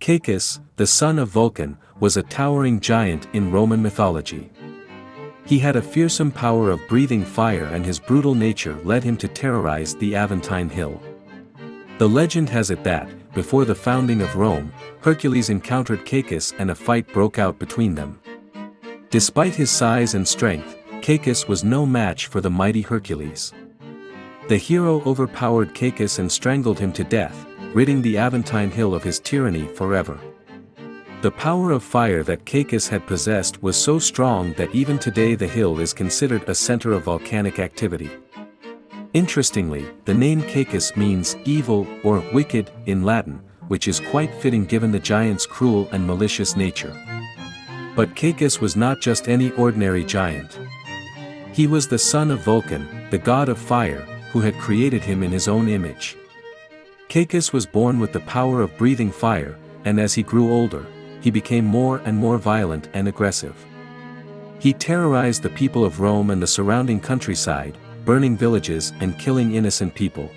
Cacus, the son of Vulcan, was a towering giant in Roman mythology. He had a fearsome power of breathing fire, and his brutal nature led him to terrorize the Aventine Hill. The legend has it that, before the founding of Rome, Hercules encountered Cacus and a fight broke out between them. Despite his size and strength, Cacus was no match for the mighty Hercules. The hero overpowered Cacus and strangled him to death, ridding the Aventine Hill of his tyranny forever. The power of fire that Cacus had possessed was so strong that even today the hill is considered a center of volcanic activity. Interestingly, the name Cacus means evil or wicked in Latin, which is quite fitting given the giant's cruel and malicious nature. But Cacus was not just any ordinary giant. He was the son of Vulcan, the god of fire, who had created him in his own image. Cacus was born with the power of breathing fire, and as he grew older, he became more and more violent and aggressive. He terrorized the people of Rome and the surrounding countryside, burning villages and killing innocent people.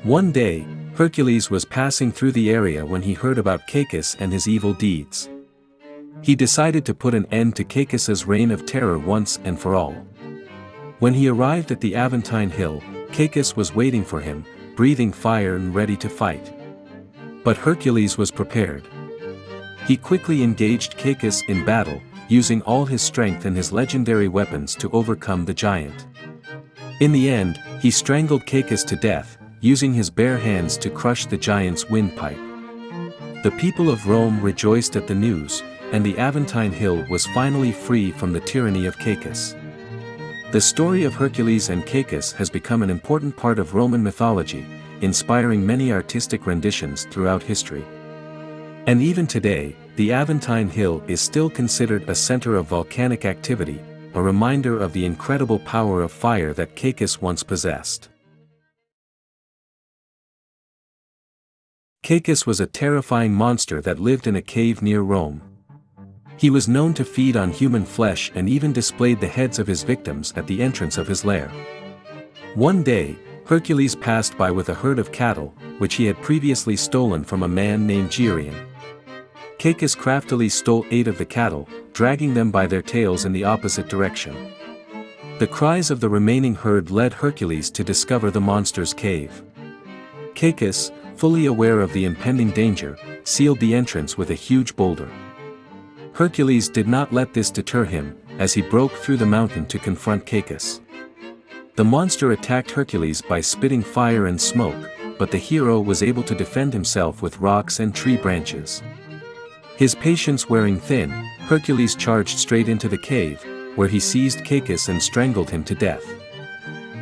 One day, Hercules was passing through the area when he heard about Cacus and his evil deeds. He decided to put an end to Cacus's reign of terror once and for all. When he arrived at the Aventine Hill, Cacus was waiting for him, breathing fire and ready to fight. But Hercules was prepared. He quickly engaged Cacus in battle, using all his strength and his legendary weapons to overcome the giant. In the end, he strangled Cacus to death, using his bare hands to crush the giant's windpipe. The people of Rome rejoiced at the news, and the Aventine Hill was finally free from the tyranny of Cacus. The story of Hercules and Cacus has become an important part of Roman mythology, inspiring many artistic renditions throughout history. And even today, the Aventine Hill is still considered a center of volcanic activity, a reminder of the incredible power of fire that Cacus once possessed. Cacus was a terrifying monster that lived in a cave near Rome. He was known to feed on human flesh and even displayed the heads of his victims at the entrance of his lair. One day, Hercules passed by with a herd of cattle, which he had previously stolen from a man named Geryon. Cacus craftily stole 8 of the cattle, dragging them by their tails in the opposite direction. The cries of the remaining herd led Hercules to discover the monster's cave. Cacus, fully aware of the impending danger, sealed the entrance with a huge boulder. Hercules did not let this deter him, as he broke through the mountain to confront Cacus. The monster attacked Hercules by spitting fire and smoke, but the hero was able to defend himself with rocks and tree branches. His patience wearing thin, Hercules charged straight into the cave, where he seized Cacus and strangled him to death.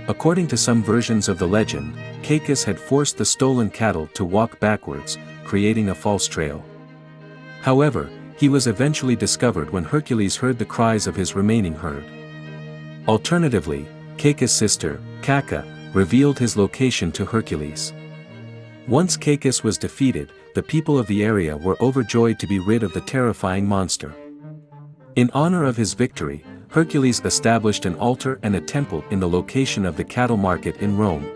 According to some versions of the legend, Cacus had forced the stolen cattle to walk backwards, creating a false trail. However, he was eventually discovered when Hercules heard the cries of his remaining herd. Alternatively, Cacus' sister, Cacus, revealed his location to Hercules. Once Cacus was defeated, the people of the area were overjoyed to be rid of the terrifying monster. In honor of his victory, Hercules established an altar and a temple in the location of the cattle market in Rome.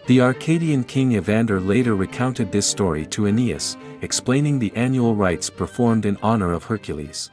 The Arcadian king Evander later recounted this story to Aeneas, explaining the annual rites performed in honor of Hercules.